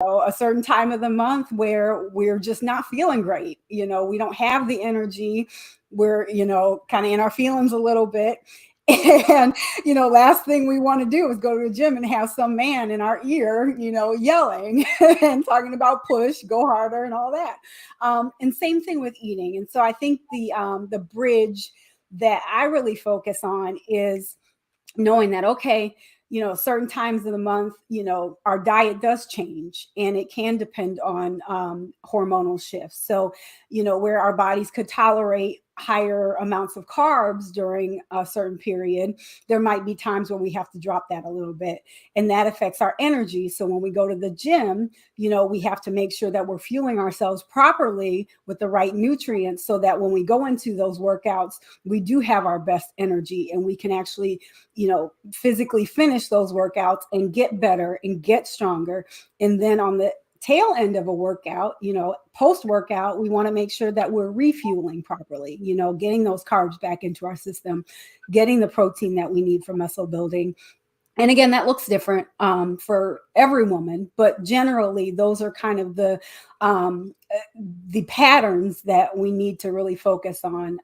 a certain time of the month where we're just not feeling great. We don't have the energy. We're, kind of in our feelings a little bit. And, last thing we want to do is go to the gym and have some man in our ear, yelling and talking about push, go harder and all that. And same thing with eating. And so I think the bridge that I really focus on is knowing that, okay, certain times of the month, our diet does change, and it can depend on hormonal shifts. So, where our bodies could tolerate higher amounts of carbs during a certain period, there might be times where we have to drop that a little bit, and that affects our energy. So when we go to the gym, we have to make sure that we're fueling ourselves properly with the right nutrients, so that when we go into those workouts, we do have our best energy, and we can actually, physically finish those workouts and get better and get stronger. And then on the tail end of a workout, post workout, we want to make sure that we're refueling properly, getting those carbs back into our system, getting the protein that we need for muscle building. And again, that looks different for every woman, but generally those are kind of the patterns that we need to really focus on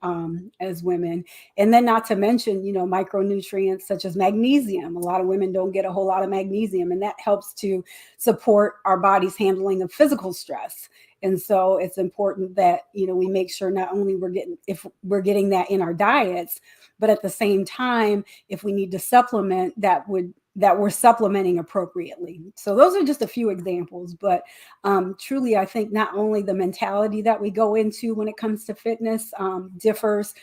as women. And then not to mention, micronutrients such as magnesium. A lot of women don't get a whole lot of magnesium, and that helps to support our body's handling of physical stress. And so it's important that, we make sure not only if we're getting that in our diets, but at the same time, if we need to supplement, that we're supplementing appropriately. So those are just a few examples, but truly, I think not only the mentality that we go into when it comes to fitness differs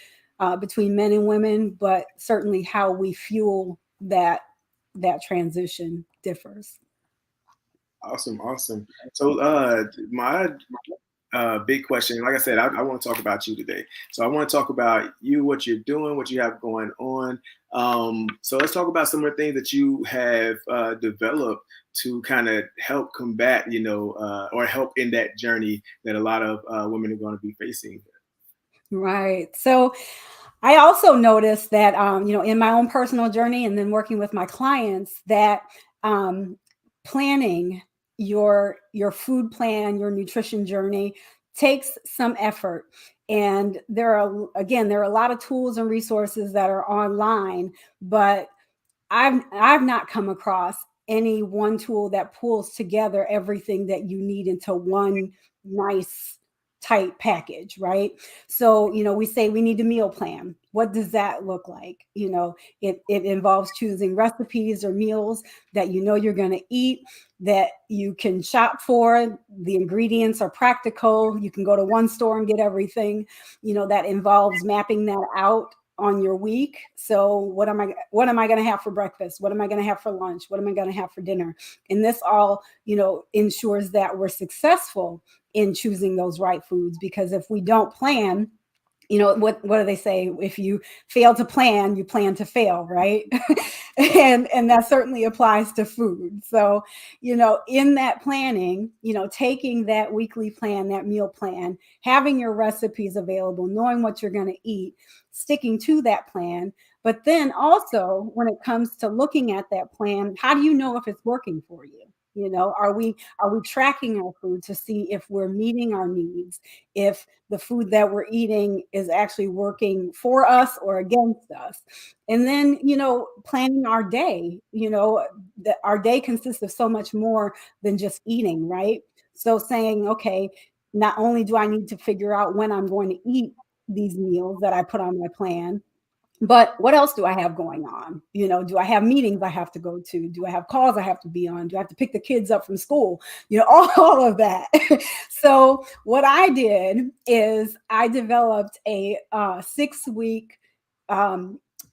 between men and women, but certainly how we fuel that transition differs. Awesome. So my big question, like I said, I want to talk about you today. So I want to talk about you, what you're doing, what you have going on. So let's talk about some of the things that you have developed to kind of help combat, or help in that journey that a lot of women are going to be facing. Right. So I also noticed that, in my own personal journey and then working with my clients, that planning your food plan, your nutrition journey takes some effort. And there are a lot of tools and resources that are online, but I've not come across any one tool that pulls together everything that you need into one nice tight package, right? So, we say we need a meal plan. What does that look like? It involves choosing recipes or meals that you're going to eat, that you can shop for. The ingredients are practical. You can go to one store and get everything. That involves mapping that out on your week. So what am I going to have for breakfast? What am I going to have for lunch? What am I going to have for dinner? And this all, ensures that we're successful in choosing those right foods, because if we don't plan, what do they say? If you fail to plan, you plan to fail, right? and that certainly applies to food. So, in that planning, taking that weekly plan, that meal plan, having your recipes available, knowing what you're going to eat, sticking to that plan. But then also, when it comes to looking at that plan, how do you know if it's working for you? Are we tracking our food to see if we're meeting our needs, if the food that we're eating is actually working for us or against us? And then, planning our day, that our day consists of so much more than just eating, right? So saying, okay, not only do I need to figure out when I'm going to eat these meals that I put on my plan, but what else do I have going on? Do I have meetings I have to go to? Do I have calls I have to be on? Do I have to pick the kids up from school? All of that. So what I did is I developed a 6-week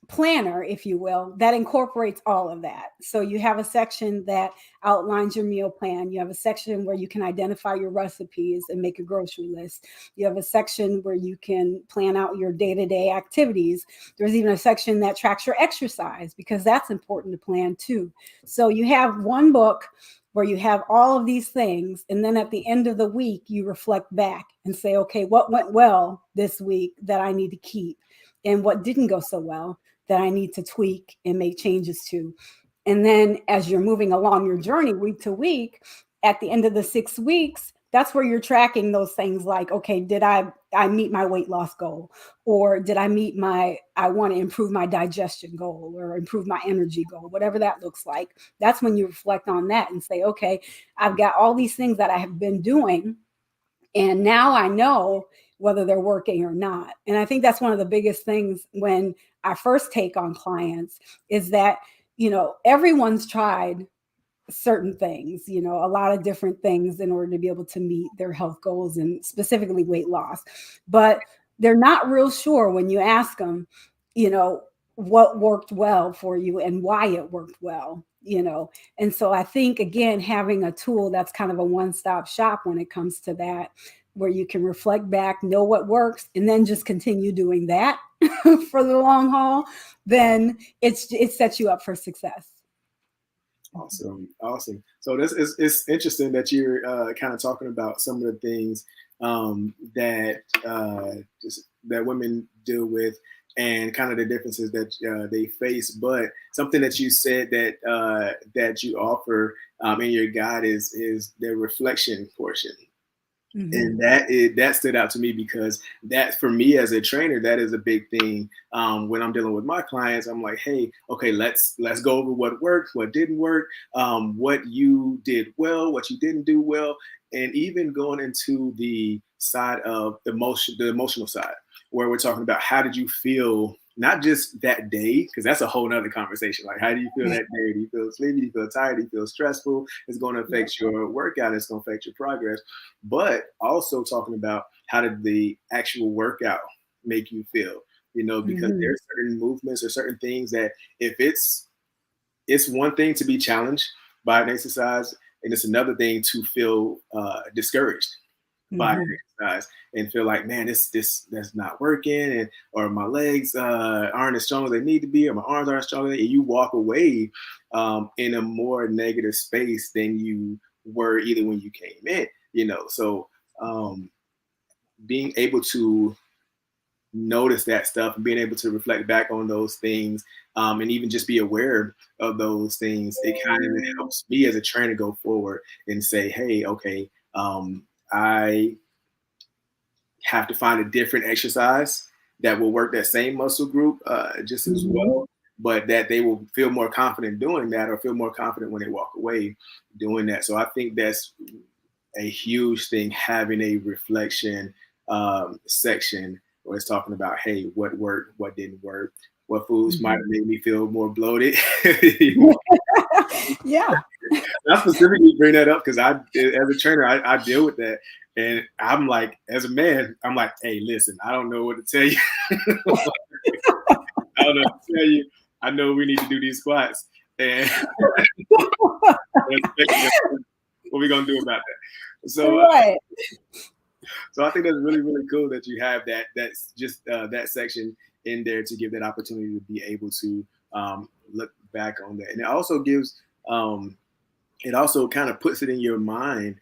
planner, if you will, that incorporates all of that. So you have a section that outlines your meal plan. You have a section where you can identify your recipes and make a grocery list. You have a section where you can plan out your day-to-day activities. There's even a section that tracks your exercise, because that's important to plan too. So you have one book where you have all of these things. And then at the end of the week, you reflect back and say, okay, what went well this week that I need to keep? And what didn't go so well that I need to tweak and make changes to. And then as you're moving along your journey week to week, at the end of the 6 weeks, that's where you're tracking those things like, okay, did I meet my weight loss goal? Or did I meet I want to improve my digestion goal or improve my energy goal, whatever that looks like. That's when you reflect on that and say, okay, I've got all these things that I have been doing, and now I know whether they're working or not. And I think that's one of the biggest things when I first take on clients is that, everyone's tried certain things, a lot of different things in order to be able to meet their health goals and specifically weight loss. But they're not real sure when you ask them, you know, what worked well for you and why it worked well. And so I think, again, having a tool that's kind of a one-stop shop when it comes to that, where you can reflect back, know what works, and then just continue doing that for the long haul, then it sets you up for success. Awesome. So this is it's interesting that you're kind of talking about some of the things that that women deal with and kind of the differences that they face. But something that you said that you offer in your guide is the reflection portion. And that stood out to me because that, for me as a trainer, that is a big thing. When I'm dealing with my clients, I'm like, hey, okay, let's go over what worked, what didn't work, what you did well, what you didn't do well, and even going into the side of the emotional side, where we're talking about how did you feel, not just that day, because that's a whole nother conversation. Like, how do you feel that day? Do you feel sleepy? Do you feel tired? Do you feel stressful? It's going to affect your workout. It's going to affect your progress. But also talking about how did the actual workout make you feel? Because there's certain movements or certain things that if it's one thing to be challenged by an exercise, and it's another thing to feel discouraged by an exercise and feel like, man, that's not working, or my legs aren't as strong as they need to be, or my arms aren't strong, and you walk away in a more negative space than you were either when you came in. So being able to notice that stuff and being able to reflect back on those things, and even just be aware of those things, it kind of helps me as a trainer go forward and say, hey, okay, I have to find a different exercise that will work that same muscle group just as well, but that they will feel more confident doing that, or feel more confident when they walk away doing that. So I think that's a huge thing, having a reflection section where it's talking about, hey, what worked, what didn't work, what foods might have made me feel more bloated. Yeah. I specifically bring that up because as a trainer, I deal with that. And I'm like, as a man, I'm like, hey, listen, I don't know what to tell you. I don't know what to tell you. I know we need to do these squats. And what are we going to do about that? So, so I think that's really, really cool that you have that's just that section in there to give that opportunity to be able to look back on that. And it also gives, it also kind of puts it in your mind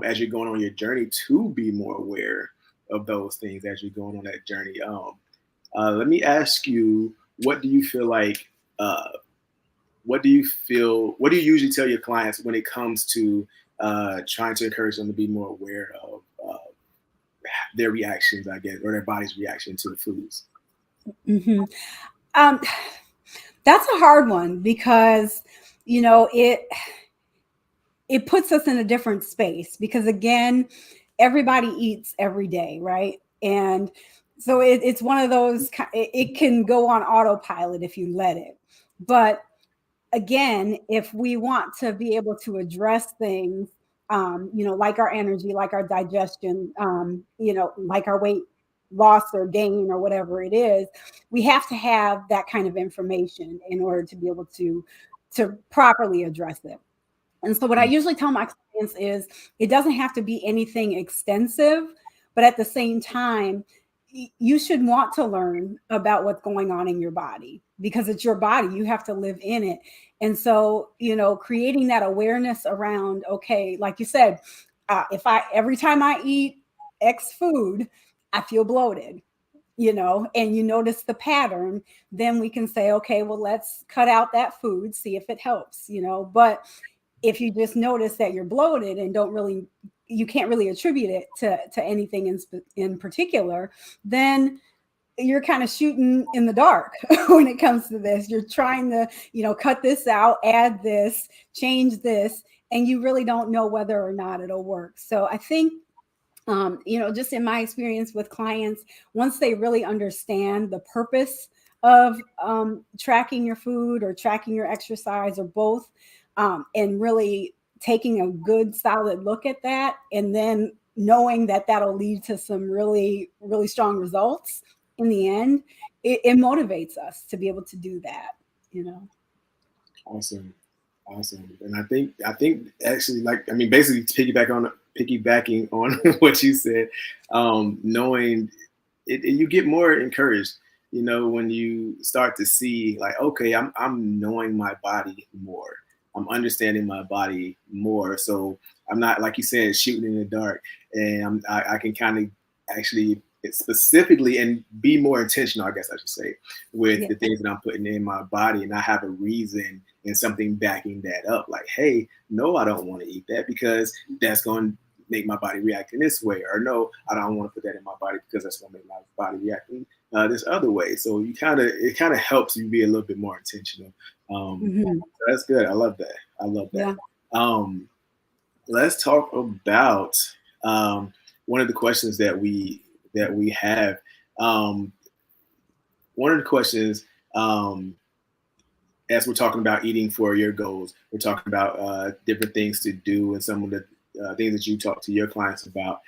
as you're going on your journey to be more aware of those things as you're going on that journey. Let me ask you, what do you feel like, what do you usually tell your clients when it comes to trying to encourage them to be more aware of their reactions, I guess, or their body's reaction to the foods? That's a hard one because, it puts us in a different space because, again, everybody eats every day, right? And so it's one of those, it can go on autopilot if you let it. But again, if we want to be able to address things, like our energy, like our digestion, like our weight loss or gain or whatever it is, we have to have that kind of information in order to be able to properly address it. And so what I usually tell my clients is it doesn't have to be anything extensive, but at the same time, you should want to learn about what's going on in your body because it's your body. You have to live in it. And so, creating that awareness around, okay, like you said, every time I eat X food, I feel bloated, and you notice the pattern, then we can say, okay, well, let's cut out that food, see if it helps, but if you just notice that you're bloated and you can't really attribute it to anything in particular, then you're kind of shooting in the dark when it comes to this. You're trying to, cut this out, add this, change this, and you really don't know whether or not it'll work. So I think, just in my experience with clients, once they really understand the purpose of tracking your food or tracking your exercise or both, and really taking a good solid look at that, and then knowing that that'll lead to some really, really strong results in the end, it motivates us to be able to do that. Awesome. Awesome. And I think actually, like, I mean, basically piggybacking on what you said, knowing it, you get more encouraged, when you start to see like, okay, I'm knowing my body more. I'm understanding my body more. So I'm not, like you said, shooting in the dark, and I can kind of actually specifically and be more intentional, I guess I should say, with the things that I'm putting in my body, and I have a reason and something backing that up. Like, hey, no, I don't want to eat that because that's going to make my body react in this way, or no, I don't want to put that in my body because that's going to make my body react in this other way. So it kind of helps you be a little bit more intentional. So that's good. I love that. Yeah. Let's talk about one of the questions that we have. One of the questions, as we're talking about eating for your goals, we're talking about different things to do and some of the things that you talk to your clients about.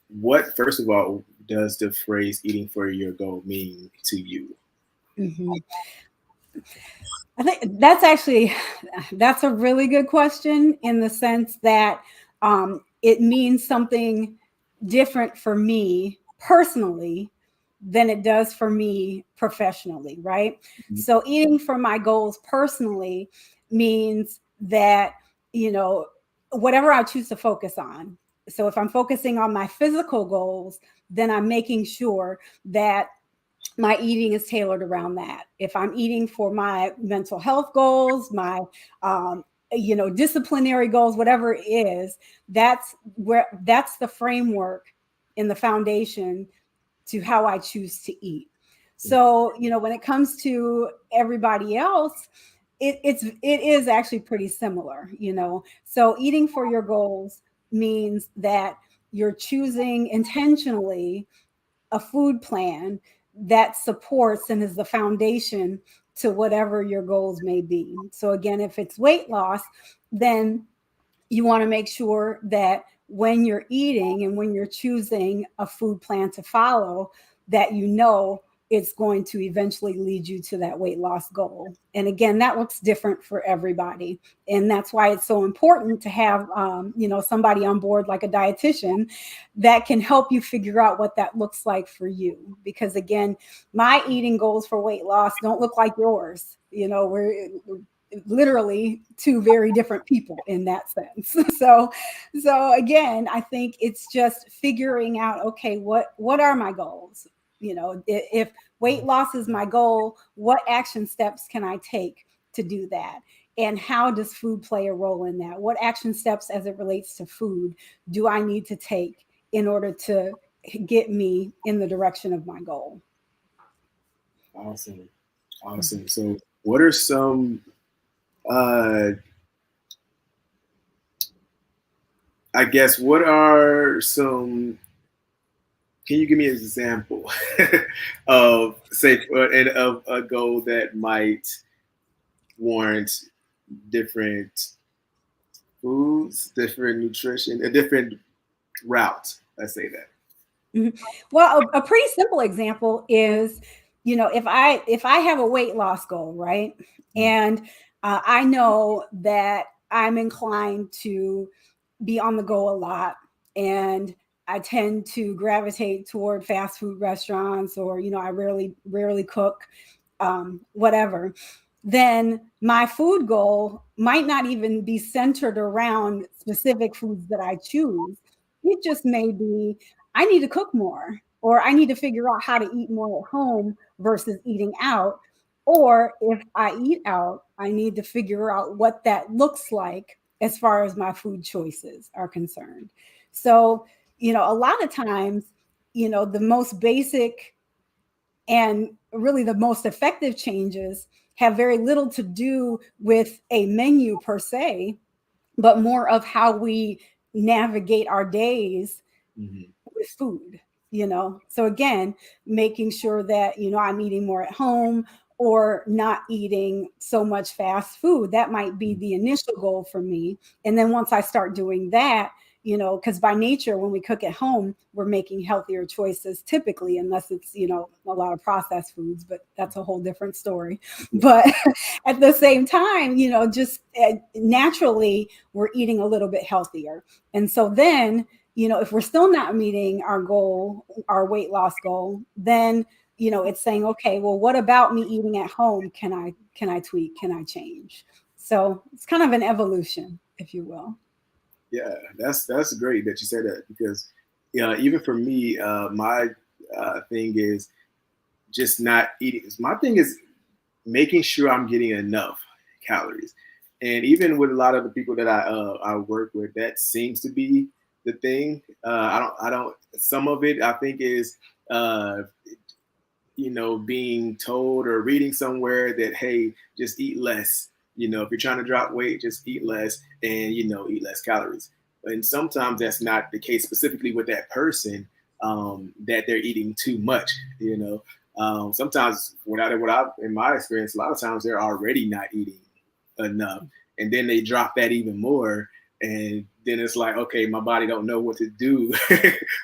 What, first of all, does the phrase "eating for your goal" mean to you? I think that's a really good question, in the sense that it means something different for me personally than it does for me professionally, right? So eating for my goals personally means that, whatever I choose to focus on. So if I'm focusing on my physical goals, then I'm making sure that my eating is tailored around that. If I'm eating for my mental health goals, my disciplinary goals, whatever it is, that's the framework in the foundation to how I choose to eat. So, when it comes to everybody else, it is actually pretty similar, So eating for your goals means that you're choosing intentionally a food plan that supports and is the foundation to whatever your goals may be. So again, if it's weight loss, then you want to make sure that when you're eating and when you're choosing a food plan to follow, that it's going to eventually lead you to that weight loss goal. And again, that looks different for everybody. And that's why it's so important to have, somebody on board like a dietitian that can help you figure out what that looks like for you. Because again, my eating goals for weight loss don't look like yours. We're literally two very different people in that sense. So again, I think it's just figuring out, okay, what are my goals? If weight loss is my goal, what action steps can I take to do that? And how does food play a role in that? What action steps as it relates to food do I need to take in order to get me in the direction of my goal? Awesome. So what are some, what are some, can you give me an example of of a goal that might warrant different foods, different nutrition, a different route? Let's say that. Well, a pretty simple example is, if I have a weight loss goal, right? And I know that I'm inclined to be on the go a lot, and I tend to gravitate toward fast food restaurants, or I rarely cook, whatever. Then my food goal might not even be centered around specific foods that I choose. It just may be, I need to cook more, or I need to figure out how to eat more at home versus eating out. Or if I eat out, I need to figure out what that looks like as far as my food choices are concerned. So, a lot of times, the most basic and really the most effective changes have very little to do with a menu per se, but more of how we navigate our days Mhm. with food. So again, making sure that I'm eating more at home or not eating so much fast food. That might be the initial goal for me. And then once I start doing that, because by nature, when we cook at home, we're making healthier choices typically, unless it's a lot of processed foods, but that's a whole different story. But at the same time, just naturally we're eating a little bit healthier. And so then, if we're still not meeting our goal, our weight loss goal, then it's saying, okay, well, what about me eating at home? Can I tweak? Can I change? So it's kind of an evolution, if you will. Yeah, that's great that you said that, because even for me, my thing is just not eating. My thing is making sure I'm getting enough calories. And even with a lot of the people that I work with, that seems to be the thing. I don't. Some of it I think is uh, being told or reading somewhere that, hey, just eat less. If you're trying to drop weight, just eat less and eat less calories. And sometimes that's not the case, specifically with that person, that they're eating too much. Sometimes what I in my experience, a lot of times they're already not eating enough, and then they drop that even more, and then it's like, okay, my body don't know what to do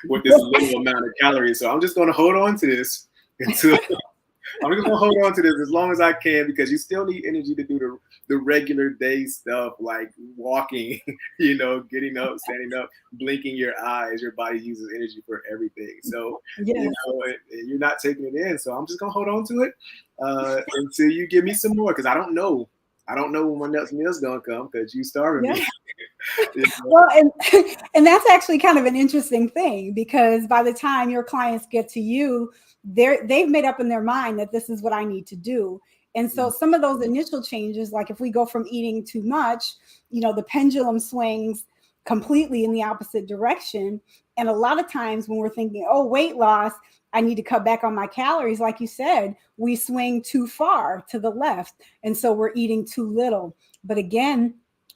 with this little amount of calories, so I'm just going to hold on to this until I'm just gonna hold on to this as long as I can, because you still need energy to do the regular day stuff like walking, getting up, standing up, blinking your eyes. Your body uses energy for everything. So, Yes. and you're not taking it in. So I'm just gonna hold on to it until you give me some more, because I don't know. I don't know when my next meal's gonna come, because you starving Yeah. me. Well, and that's actually kind of an interesting thing, because by the time your clients get to you, they've made up in their mind that this is what I need to do. And so some of those initial changes, like if we go from eating too much, the pendulum swings completely in the opposite direction. And a lot of times when we're thinking, oh, weight loss, I need to cut back on my calories, like you said, we swing too far to the left. And so we're eating too little. But again,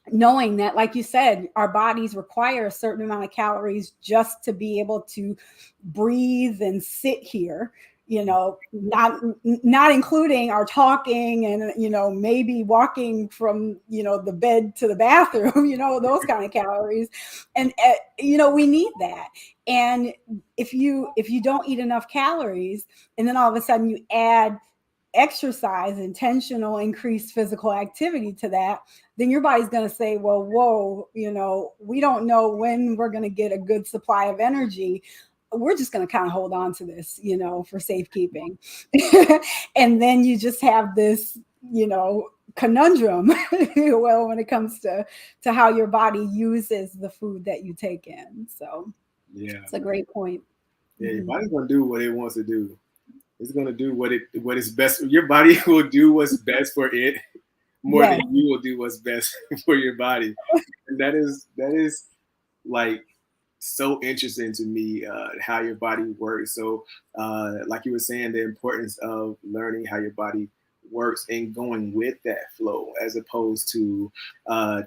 knowing that, like you said, our bodies require a certain amount of calories just to be able to breathe and sit here, not including our talking and maybe walking from the bed to the bathroom, those kind of calories. And we need that. And if you don't eat enough calories, and then all of a sudden you add exercise, intentional increased physical activity to that, then your body's going to say, well, whoa, we don't know when we're going to get a good supply of energy. We're just going to kind of hold on to this, for safekeeping. And then you just have this, conundrum, well, when it comes to how your body uses the food that you take in. So Yeah, it's a great point. yeah. Your Mhm. body's gonna do what it wants to do. It's gonna do what is best. Your body will do what's best for it more than Yes. you will do what's best for your body. And that is like so interesting to me, how your body works. So like you were saying, the importance of learning how your body works and going with that flow, as opposed to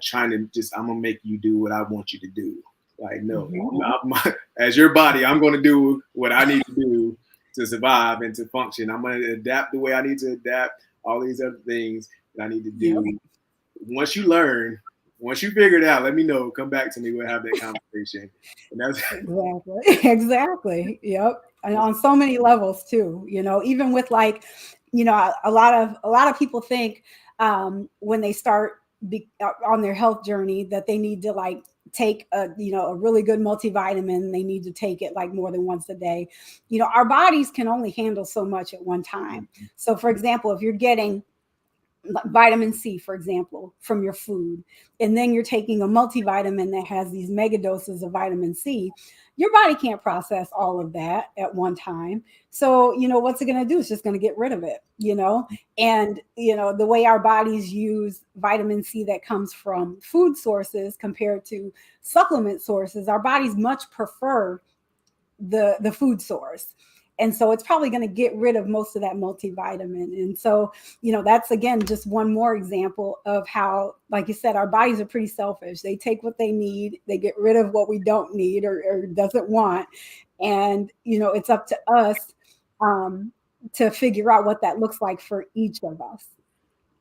trying to just, I'm gonna make you do what I want you to do. Like, no, Mhm. as your body, I'm going to do what I need to do to survive and to function. I'm going to adapt the way I need to adapt, all these other things that I need to Yep. do. Once you learn, once you figure it out, let me know. Come back to me. We'll have that conversation. And that's Exactly. Exactly. Yep. And on so many levels too, even with like, a lot of people think when they start on their health journey that they need to like take a really good multivitamin. They need to take it like more than once a day. Our bodies can only handle so much at one time. So for example, if you're getting vitamin C, for example, from your food, and then you're taking a multivitamin that has these mega doses of vitamin C, your body can't process all of that at one time. So, what's it going to do? It's just going to get rid of it. And, the way our bodies use vitamin C that comes from food sources compared to supplement sources, our bodies much prefer the food source. And so it's probably going to get rid of most of that multivitamin. And so, that's again just one more example of how, like you said, our bodies are pretty selfish. They take what they need, they get rid of what we don't need or doesn't want. And, it's up to us to figure out what that looks like for each of us,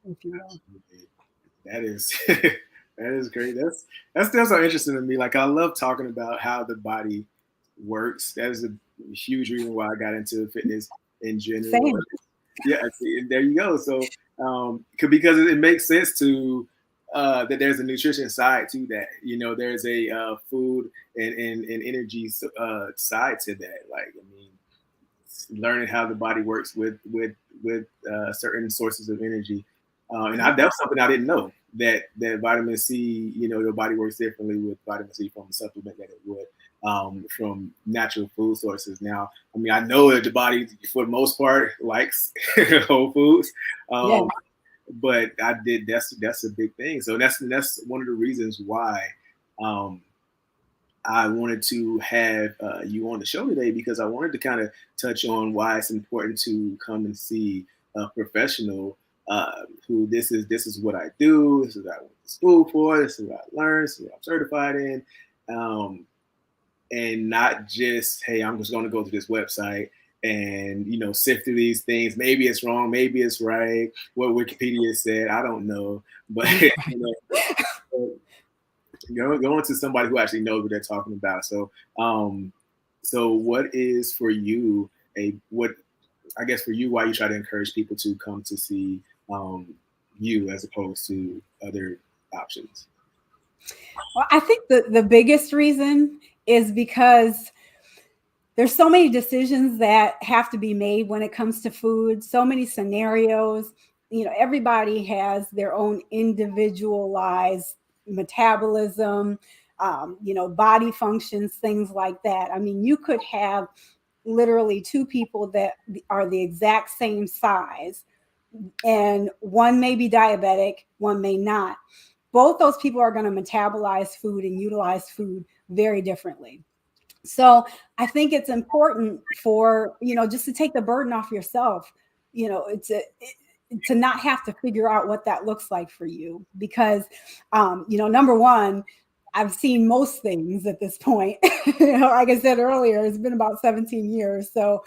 if you will. That is that is great. That's still so interesting to me. Like, I love talking about how the body works. That is a huge reason why I got into fitness in general. Same. Yeah, there you go. So because it makes sense to that there's a nutrition side to that. There's a food and energy side to that. Like, I mean, learning how the body works with certain sources of energy, and that's something I didn't know, that vitamin C, your body works differently with vitamin C from a supplement that it would from natural food sources. Now, I mean, I know that the body, for the most part, likes whole foods, Yeah. but that's a big thing. So that's one of the reasons why I wanted to have you on the show today, because I wanted to kind of touch on why it's important to come and see a professional who this is what I do, this is what I went to school for, this is what I learned, this is what I'm certified in, and not just, hey, I'm just going to go to this website and sift through these things. Maybe it's wrong, maybe it's right. What Wikipedia said, I don't know, but going to somebody who actually knows what they're talking about. So, so what is for you why you try to encourage people to come to see you as opposed to other options? Well, I think the biggest reason is because there's so many decisions that have to be made when it comes to food, so many scenarios. Everybody has their own individualized metabolism, body functions, things like that. I mean, you could have literally two people that are the exact same size, and one may be diabetic, one may not. Both those people are going to metabolize food and utilize food very differently. So I think it's important for, just to take the burden off yourself, to not have to figure out what that looks like for you. Because, number one, I've seen most things at this point. Like I said earlier, it's been about 17 years. So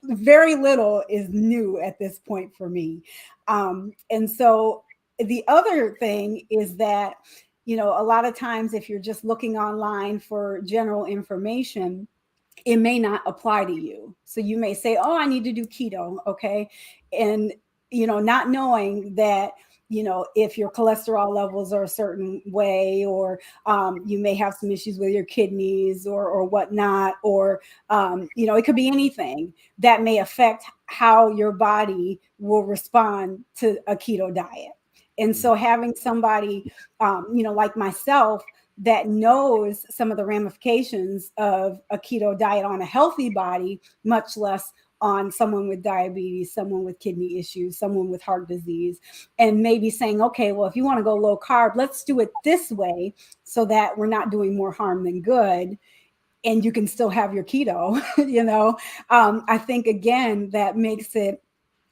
very little is new at this point for me. And so the other thing is that, a lot of times if you're just looking online for general information, it may not apply to you. So you may say, oh, I need to do keto. Okay. And, not knowing that, if your cholesterol levels are a certain way, or you may have some issues with your kidneys or whatnot, or, it could be anything that may affect how your body will respond to a keto diet. And so having somebody, like myself, that knows some of the ramifications of a keto diet on a healthy body, much less on someone with diabetes, someone with kidney issues, someone with heart disease, and maybe saying, okay, well, if you want to go low carb, let's do it this way so that we're not doing more harm than good, and you can still have your keto. I think, again, that makes it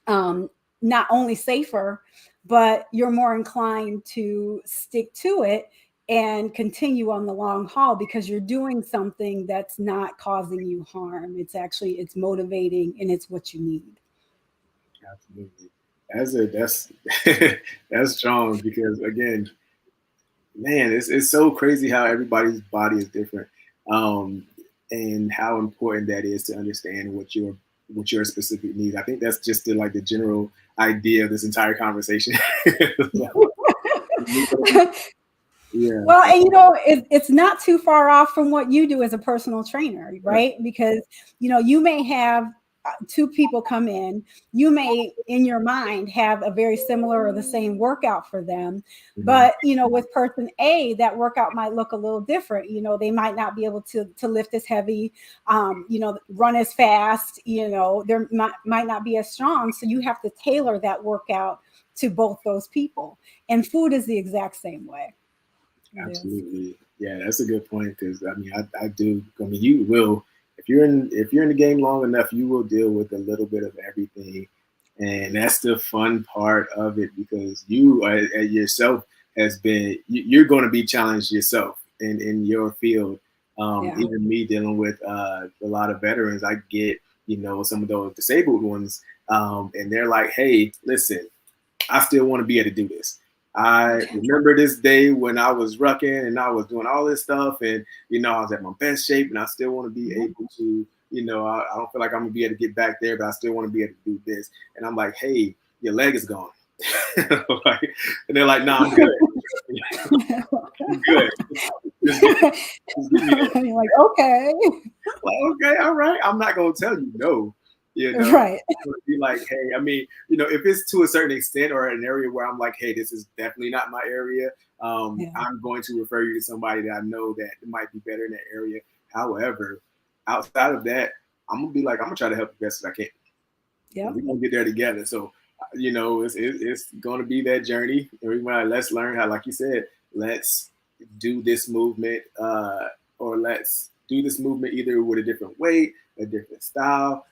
not only safer, but you're more inclined to stick to it and continue on the long haul, because you're doing something that's not causing you harm. It's motivating, and it's what you need. Absolutely. That's strong, because, again, man, it's so crazy how everybody's body is different, and how important that is to understand what your specific needs. I think that's just the general idea of this entire conversation. Yeah. Well, and it's not too far off from what you do as a personal trainer, right? Because you may have two people come in, you may in your mind have a very similar or the same workout for them, but with person A, that workout might look a little different. They might not be able to lift as heavy, run as fast, there might not be as strong. So you have to tailor that workout to both those people. And food is the exact same way. Absolutely. Yeah, that's a good point, because I do. You will, if you're in the game long enough, you will deal with a little bit of everything, and that's the fun part of it, because you yourself you're going to be challenged yourself in your field. Even me dealing with a lot of veterans, I get some of those disabled ones, and they're like, "Hey, listen, I still want to be able to do this. I remember this day when I was rucking and I was doing all this stuff, and I was at my best shape, and I still want to be able to, I don't feel like I'm gonna be able to get back there, but I still want to be able to do this." And I'm like, "Hey, your leg is gone." And they're like, "No, I'm good." I'm good. Just give me that. You're like, okay. Like, okay, all right. I'm not gonna tell you no. Right. Be like, hey, if it's to a certain extent or an area where I'm like, hey, this is definitely not my area, I'm going to refer you to somebody that I know that might be better in that area. However, outside of that, I'm gonna be like, I'm gonna try to help the best as I can. Yeah, we're gonna get there together. So, it's gonna be that journey. Everybody, let's learn how, like you said, let's do this movement, or let's do this movement either with a different weight, a different style.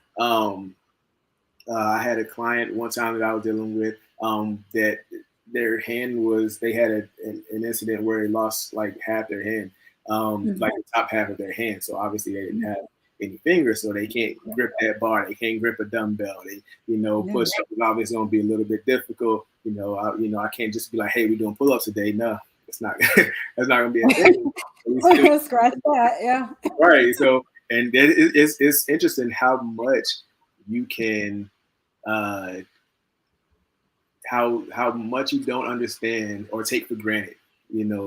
I had a client one time that I was dealing with, that their hand they had an incident where they lost like half their hand, like the top half of their hand. So obviously they didn't have any fingers, so they can't grip that bar. They can't grip a dumbbell. They, push up is obviously going to be a little bit difficult. I can't just be like, hey, we're doing pull-ups today. No, it's not. That's not going to be a thing. Scratch that, yeah. Right. So, and it's interesting how much you can, how much you don't understand or take for granted,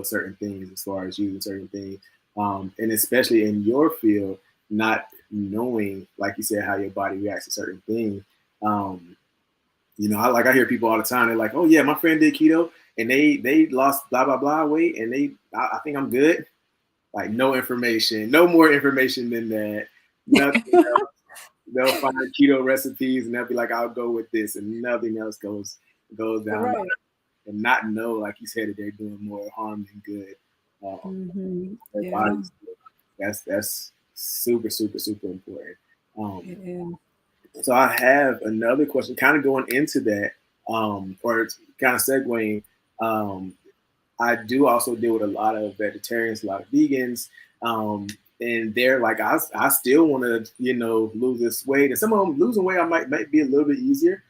certain things as far as using certain things, and especially in your field, not knowing, like you said, how your body reacts to certain things. I hear people all the time. They're like, "Oh yeah, my friend did keto and they lost blah blah blah weight, and I think I'm good." Like, no information, no more information than that. Nothing else. They'll find keto recipes and they'll be like, "I'll go with this," and nothing else goes down. Right. And not know, like you said, that they're doing more harm than good. Their bodies. That's super, super, super important. So I have another question, kind of going into that, or kind of segueing. I do also deal with a lot of vegetarians, a lot of vegans, and they're like, I still want to, lose this weight. And some of them losing weight, might be a little bit easier,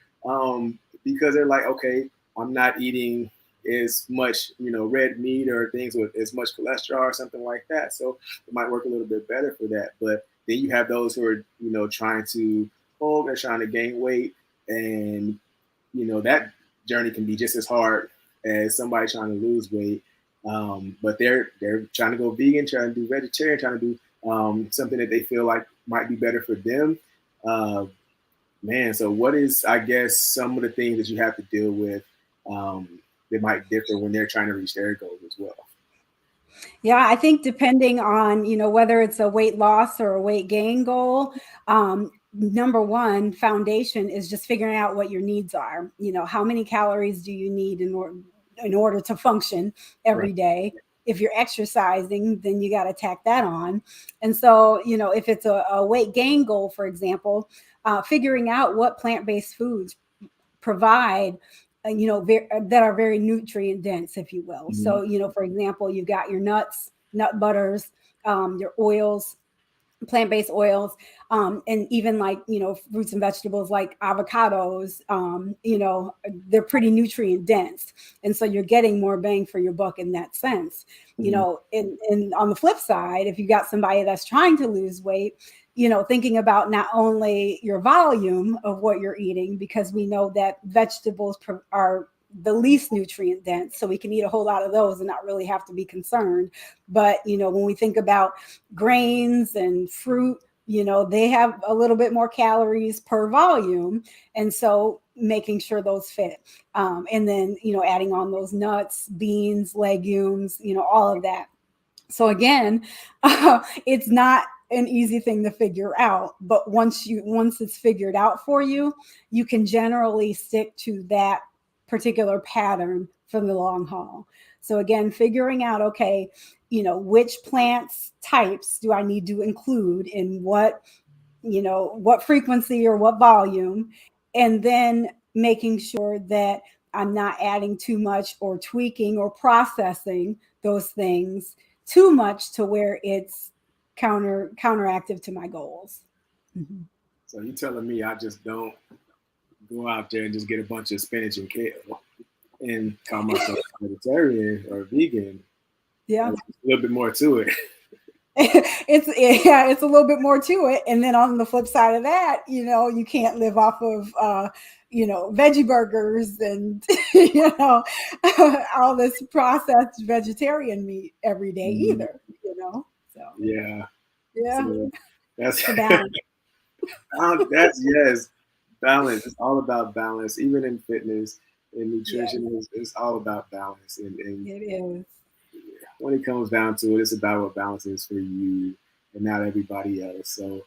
because they're like, okay, I'm not eating as much, red meat or things with as much cholesterol or something like that. So it might work a little bit better for that. But then you have those who are, trying to they're trying to gain weight, and that journey can be just as hard as somebody trying to lose weight. But they're trying to go vegan, trying to do vegetarian, trying to do something that they feel like might be better for them. So what is, I guess, some of the things that you have to deal with that might differ when they're trying to reach their goals as well? Yeah, I think depending on, whether it's a weight loss or a weight gain goal, number one foundation is just figuring out what your needs are. How many calories do you need in order to function every day? If you're exercising, then you got to tack that on. And so, if it's a weight gain goal, for example, figuring out what plant-based foods provide, that are very nutrient dense, if you will. So, for example, you've got your nuts, nut butters, your oils, plant-based oils, and even like, fruits and vegetables like avocados, they're pretty nutrient dense. And so you're getting more bang for your buck in that sense. And on the flip side, if you got somebody that's trying to lose weight, thinking about not only your volume of what you're eating, because we know that vegetables are the least nutrient dense, so we can eat a whole lot of those and not really have to be concerned. But when we think about grains and fruit, they have a little bit more calories per volume. And so making sure those fit. And then, adding on those nuts, beans, legumes, all of that. So again, it's not an easy thing to figure out, but once it's figured out for you, you can generally stick to that particular pattern for the long haul. So again, figuring out, okay, which plants types do I need to include in what frequency or what volume, and then making sure that I'm not adding too much or tweaking or processing those things too much to where it's counteractive to my goals. Mm-hmm. So you telling me I just don't go out there and just get a bunch of spinach and kale and call myself vegetarian or vegan? Yeah. There's a little bit more to it. It's a little bit more to it. And then on the flip side of that, you can't live off of veggie burgers and all this processed vegetarian meat every day either. So Yeah. So that's balance. that's yes, balance. It's all about balance. Even in fitness and nutrition, it's all about balance. And It is. when it comes down to it, it's about what balance is for you and not everybody else. So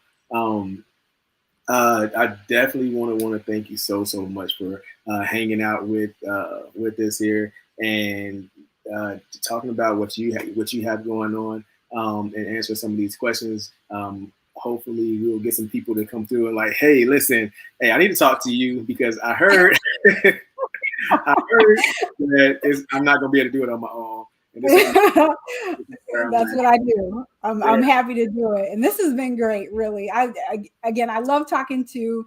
I definitely want to thank you so much for hanging out with us here and talking about what you have going on, and answer some of these questions. Hopefully, we'll get some people to come through and like, hey, listen, hey, I need to talk to you because I heard that I'm not gonna be able to do it on my own. That's what I do. I'm happy to do it, and this has been great. Really, I love talking to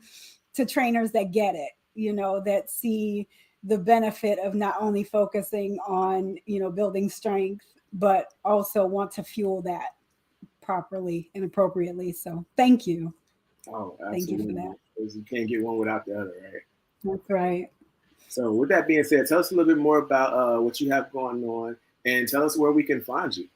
trainers that get it. That see the benefit of not only focusing on building strength, but also want to fuel that properly and appropriately. So thank you. Oh, absolutely. Thank you for that. Because you can't get one without the other, right? That's right. So with that being said, tell us a little bit more about what you have going on and tell us where we can find you.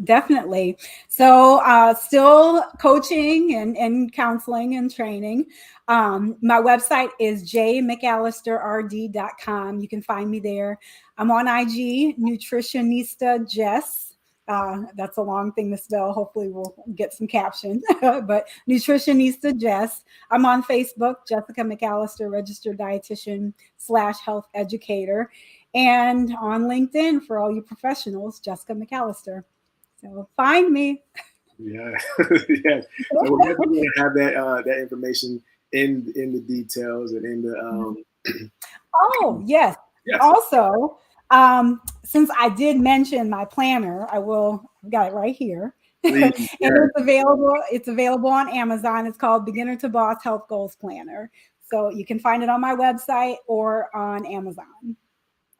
Definitely. So still coaching and counseling and training. My website is jmcallisterrd.com. You can find me there. I'm on IG, Nutritionista Jess. That's a long thing to spell. Hopefully we'll get some caption, but Nutritionista Jess. I'm on Facebook, Jessica McAllister, registered dietitian / health educator, and on LinkedIn for all you professionals, Jessica McAllister. So find me. Yeah, yeah. So we're definitely going to have that information in the details and in the. Oh yes. Also, since I did mention my planner, I've got it right here. Please, and it's available on Amazon. It's called Beginner to Boss Health Goals Planner. So you can find it on my website or on Amazon.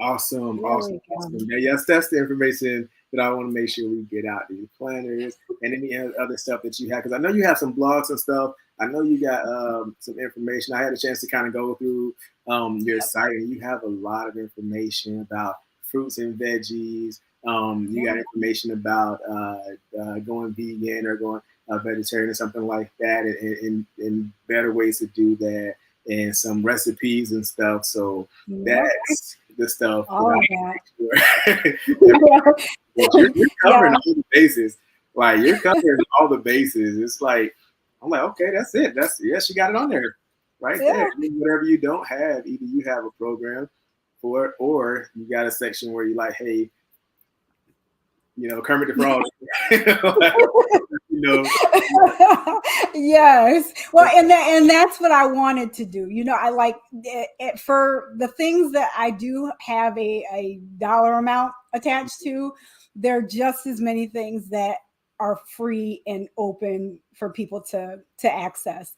Awesome. Yeah, yes, that's the information that I want to make sure we get out, these planners and any other stuff that you have. Because I know you have some blogs and stuff. I know you got some information. I had a chance to kind of go through your site, and you have a lot of information about fruits and veggies. You got information about going vegan or going vegetarian or something like that, and better ways to do that, and some recipes and stuff. So that's the stuff. You're covering all the bases. Like you're covering all the bases. It's like I'm like, okay, that's it. She got it on there, right there. I mean, whatever you don't have, either you have a program for it, or you got a section where you like, hey, Kermit the Frog. Yes. Well, and that's what I wanted to do. I like it for the things that I do have a dollar amount attached to. There are just as many things that are free and open for people to access,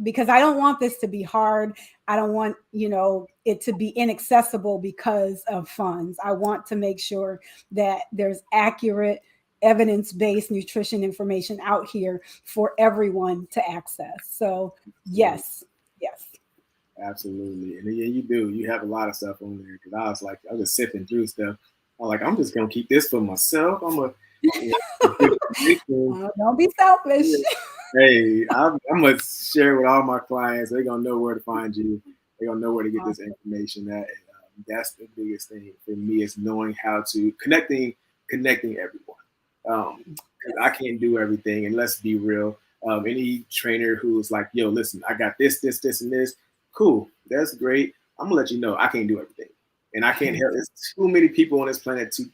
because I don't want this to be hard. I don't want it to be inaccessible because of funds. I want to make sure that there's accurate, evidence-based nutrition information out here for everyone to access. So yes. Absolutely. And yeah, you do. You have a lot of stuff on there, because I was sipping through stuff. I'm just gonna keep this for myself. I'm gonna Yeah. Don't be selfish. Yeah. Hey, I'm gonna share with all my clients. They're gonna know where to find you. They're gonna know where to get this information at. And, that's the biggest thing for me is knowing how to connecting everyone. Because I can't do everything, and let's be real. Any trainer who's like, "Yo, listen, I got this, and this," cool, that's great. I'm gonna let you know I can't do everything, and I can't help. There's too many people on this planet to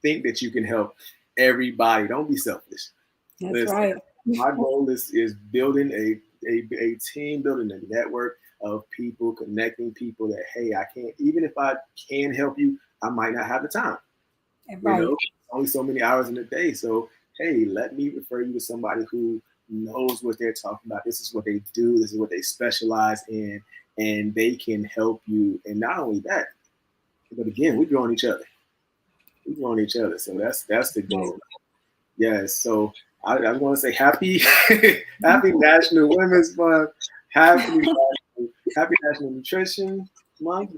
think that you can help everybody. Don't be selfish. That's Listen, right. my goal is building a team, building a network of people, connecting people that, hey, I can't, even if I can help you, I might not have the time. Right. Only so many hours in a day. So, hey, let me refer you to somebody who knows what they're talking about. This is what they do. This is what they specialize in, and they can help you. And not only that, but again, we're growing each other. We're growing each other. So that's the goal. Yes. So I'm going to say happy Happy National Women's Month. Happy National Nutrition Month.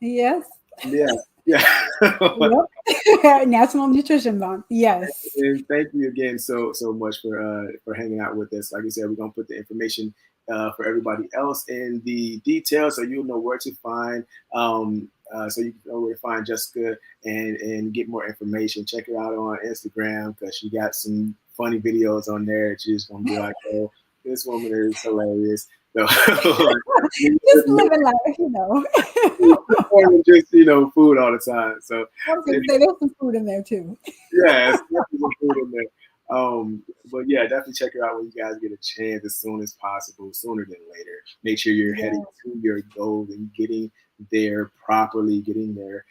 Yes. Yeah. Yeah. Yep. National Nutrition Month. Yes. And thank you again so much for hanging out with us. Like I said, we're gonna put the information for everybody else in the details, so you'll know where to find. So you know where to find Jessica and get more information. Check her out on Instagram because she got some funny videos on there. She's gonna be like, "Oh, this woman is hilarious." So, just living life, more than just food all the time. So I was gonna say there's some food in there too. yeah, it's definitely some food in there. But yeah, definitely check her out when you guys get a chance as soon as possible, sooner than later. Make sure you're heading to your goals and getting there properly, getting there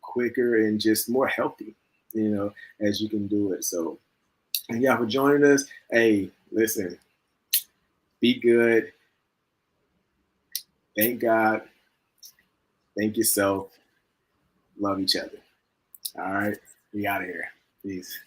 quicker and just more healthy, as you can do it. So, and yeah, for joining us. Hey, listen, be good. Thank God. Thank yourself. Love each other. All right. We out of here. Peace.